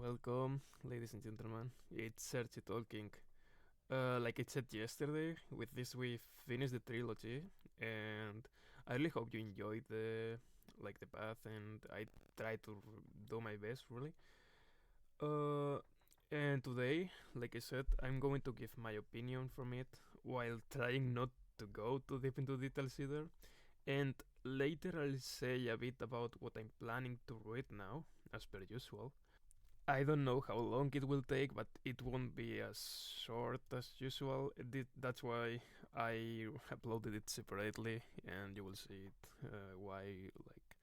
Welcome, ladies and gentlemen. It's Sergi talking. Like I said yesterday, with this we finished the trilogy, and I really hope you enjoyed the path, and I try to do my best, really. Uh, and today, like I said, I'm going to give my opinion from it while trying not to go too deep into details either. And later I'll say a bit about what I'm planning to read now, as per usual. I don't know how long it will take, but it won't be as short as usual. That's why I uploaded it separately, and you will see it why like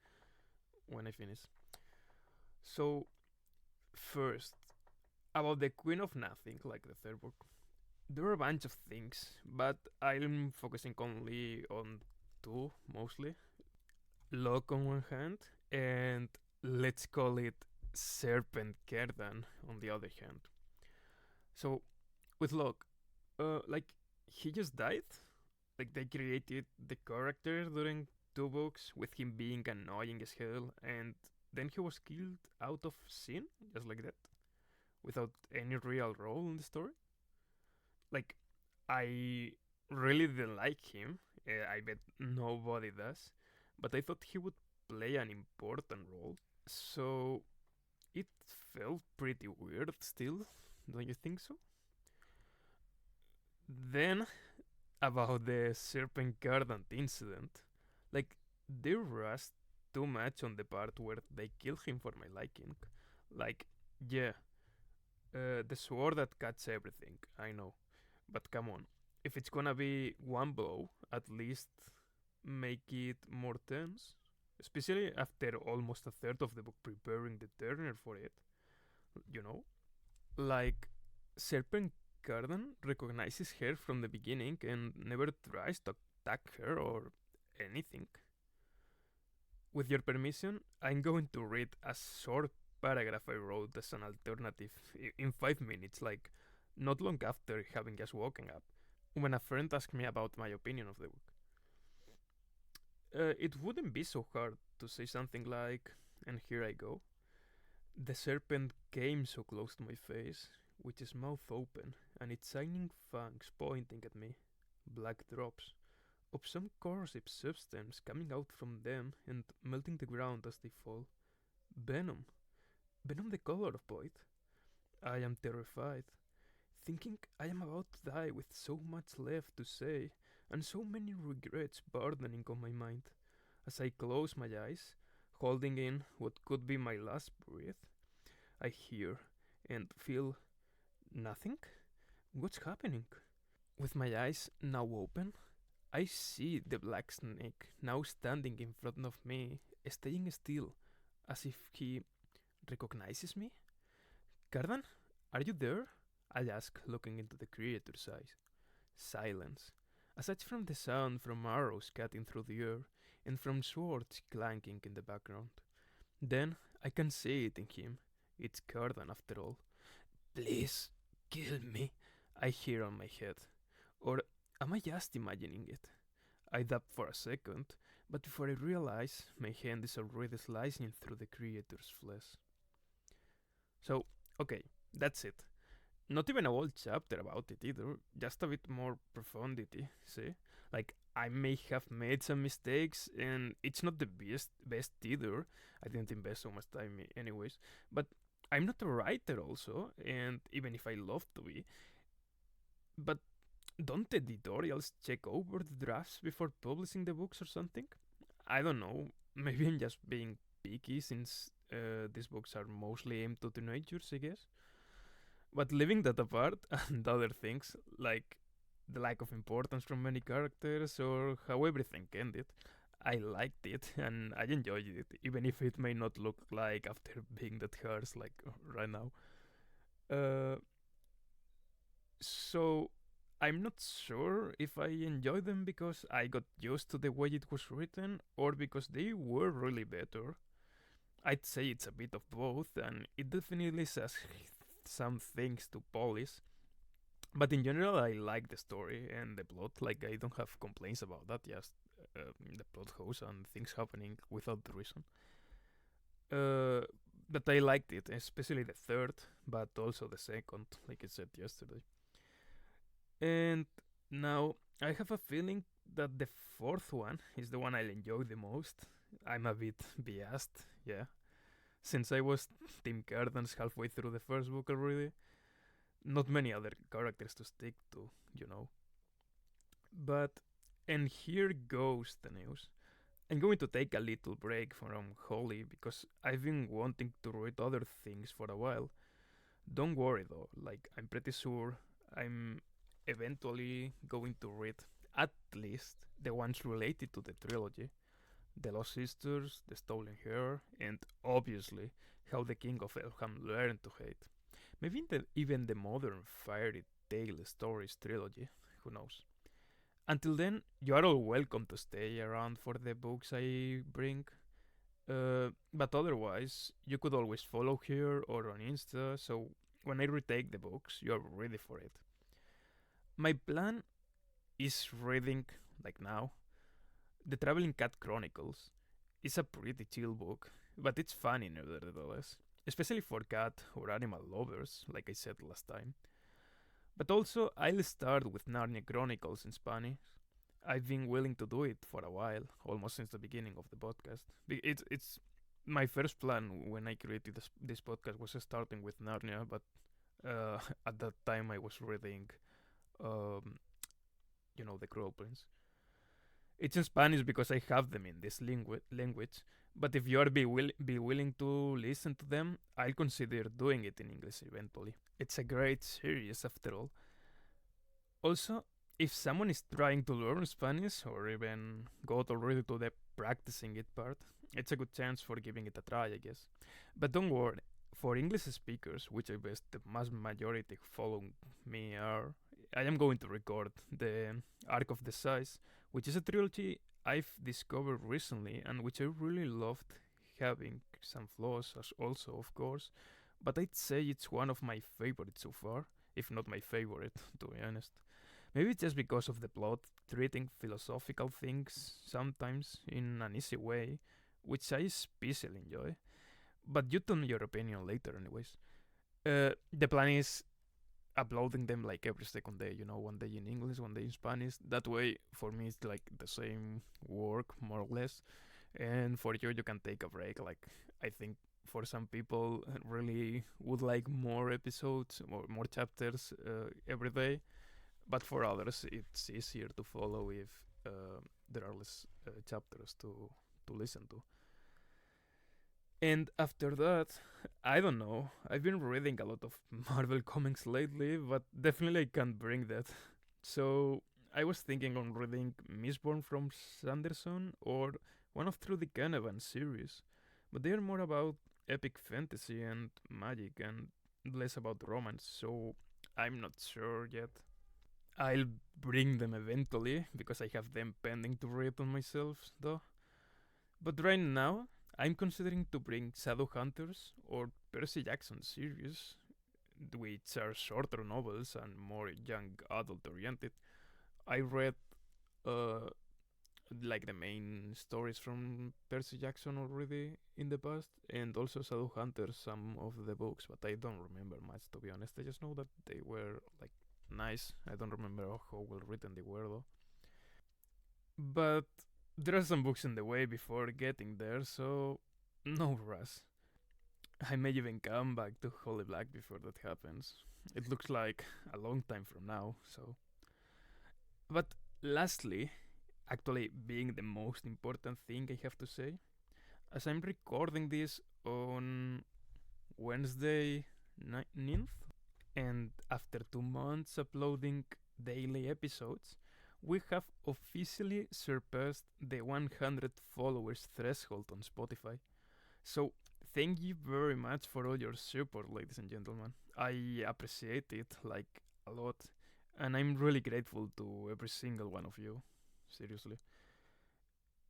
when I finish. So first, about the Queen of Nothing, like the third book, there are a bunch of things, but I'm focusing only on two mostly. Lock on one hand, and let's call it Serpent Kerdan on the other hand. So with Locke, like he just died. Like they created the character during two books with him being annoying as hell, and then he was killed out of sin, just like that, without any real role in the story. Like I really didn't like him. I bet nobody does, but I thought he would play an important role. So it felt pretty weird still, don't you think so? Then about the Serpent Garden incident, like they rushed too much on the part where they kill him for my liking. Like, yeah, the sword that cuts everything, I know, but come on, if it's gonna be one blow, at least make it more tense. Especially after almost a third of the book preparing the Turner for it, you know? Like, Serpent Garden recognizes her from the beginning and never tries to attack her or anything. With your permission, I'm going to read a short paragraph I wrote as an alternative in 5 minutes, like not long after having just woken up, when a friend asked me about my opinion of the book. It wouldn't be so hard to say something like, and here I go. The serpent came so close to my face, with its mouth open and its shining fangs pointing at me, black drops of some corrosive substance coming out from them and melting the ground as they fall. Venom. Venom the color of void. I am terrified, thinking I am about to die with so much left to say and so many regrets burdening on my mind. As I close my eyes, holding in what could be my last breath, I hear and feel nothing. What's happening? With my eyes now open, I see the black snake now standing in front of me, staying still, as if he recognizes me. Cardan, are you there? I ask, looking into the creature's eyes. Silence, aside from the sound from arrows cutting through the air and from swords clanking in the background. Then I can see it in him. It's Cardan after all. Please, kill me, I hear on my head. Or am I just imagining it? I dab for a second, but before I realize, my hand is already slicing through the creature's flesh. So, okay, that's it. Not even a whole chapter about it either, just a bit more profundity, see? Like, I may have made some mistakes, and it's not the best either. I didn't invest so much time anyways, but I'm not a writer also, and even if I love to be, but don't editorials check over the drafts before publishing the books or something? I don't know. Maybe I'm just being picky since these books are mostly aimed to teenagers, I guess. But leaving that apart and other things, like the lack of importance from many characters or how everything ended, I liked it and I enjoyed it, even if it may not look like after being that harsh like right now. Uh, so I'm not sure if I enjoy them because I got used to the way it was written or because they were really better. I'd say it's a bit of both, and it definitely has some things to polish. But in general, I like the story and the plot. Like, I don't have complaints about that, just the plot holes and things happening without the reason. Uh, But I liked it, especially the third, but also the second, like I said yesterday. And now I have a feeling that the fourth one is the one I'll enjoy the most. I'm a bit biased, yeah, since I was Tim Cardans halfway through the first book already. Not many other characters to stick to, you know. But, and here goes the news. I'm going to take a little break from Holly because I've been wanting to read other things for a while. Don't worry though, like, I'm pretty sure I'm eventually going to read at least the ones related to the trilogy: The Lost Sisters, The Stolen Hair, and obviously How the King of Elfham Learned to Hate. Maybe even the modern fairy tale stories trilogy, who knows. Until then, you are all welcome to stay around for the books I bring. But otherwise, you could always follow here or on Insta, so when I retake the books, you are ready for it. My plan is reading, like now, The Traveling Cat Chronicles. It's a pretty chill book, but it's funny nevertheless, especially for cat or animal lovers, like I said last time. But also, I'll start with Narnia Chronicles in Spanish. I've been willing to do it for a while, almost since the beginning of the podcast. It's my first plan when I created this podcast was starting with Narnia, but at that time I was reading, um, The Cruel Prince. It's in Spanish because I have them in this language. But if you are be willing to listen to them, I'll consider doing it in English eventually. It's a great series after all. Also, if someone is trying to learn Spanish or even got already to the practicing it part, it's a good chance for giving it a try, I guess. But don't worry, for English speakers, which I guess the mass majority who follow me are, I am going to record the Arc of the Size, which is a trilogy I've discovered recently and which I really loved, having some flaws as also, of course, but I'd say it's one of my favorites so far, if not my favorite, to be honest. Maybe it's just because of the plot treating philosophical things sometimes in an easy way, which I especially enjoy. But you tell me your opinion later, anyways. The plan is uploading them like every second day, one day in English, one day in Spanish. That way, for me, it's like the same work, more or less. And for you, you can take a break. Like, I think for some people, really would like more episodes or more chapters every day. But for others, it's easier to follow if there are less chapters to listen to. And after that, I don't know. I've been reading a lot of Marvel comics lately, but definitely I can't bring that. So I was thinking on reading Mistborn from Sanderson or one of Through the Canavan series, but they are more about epic fantasy and magic and less about romance, so I'm not sure yet. I'll bring them eventually because I have them pending to read on myself, though. But right now, I'm considering to bring Shadowhunters or Percy Jackson series, which are shorter novels and more young adult oriented. I read uh, like the main stories from Percy Jackson already in the past, and also Shadowhunters, some of the books, but I don't remember much to be honest. I just know that they were like nice. I don't remember how well written they were though. But there are some books in the way before getting there, so no rush. I may even come back to Holy Black before that happens. It looks like a long time from now, so. But lastly, actually being the most important thing I have to say, as I'm recording this on Wednesday 9th, and after 2 months uploading daily episodes, we have officially surpassed the 100 followers threshold on Spotify. So, thank you very much for all your support, ladies and gentlemen. I appreciate it like a lot, and I'm really grateful to every single one of you. Seriously.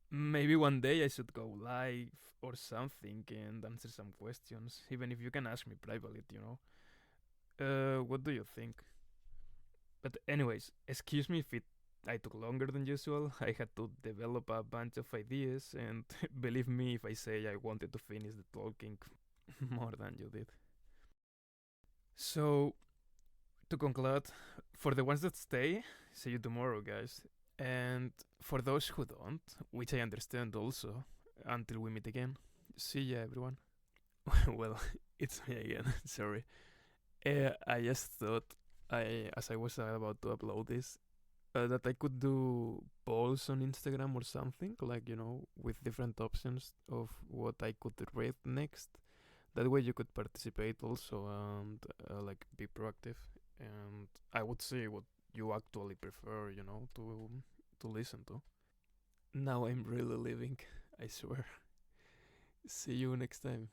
Maybe one day I should go live or something and answer some questions, even if you can ask me privately. What do you think? But anyways, excuse me if I took longer than usual. I had to develop a bunch of ideas, and believe me if I say I wanted to finish the talking More than you did. So, to conclude, for the ones that stay, see you tomorrow, guys. And for those who don't, which I understand also, until we meet again, see ya, everyone. Well, it's me again. Sorry. I just thought, as I was about to upload this, that I could do polls on Instagram or something, like, with different options of what I could read next. That way you could participate also and like be proactive. And I would see what you actually prefer, to listen to. Now I'm really living, I swear. See you next time.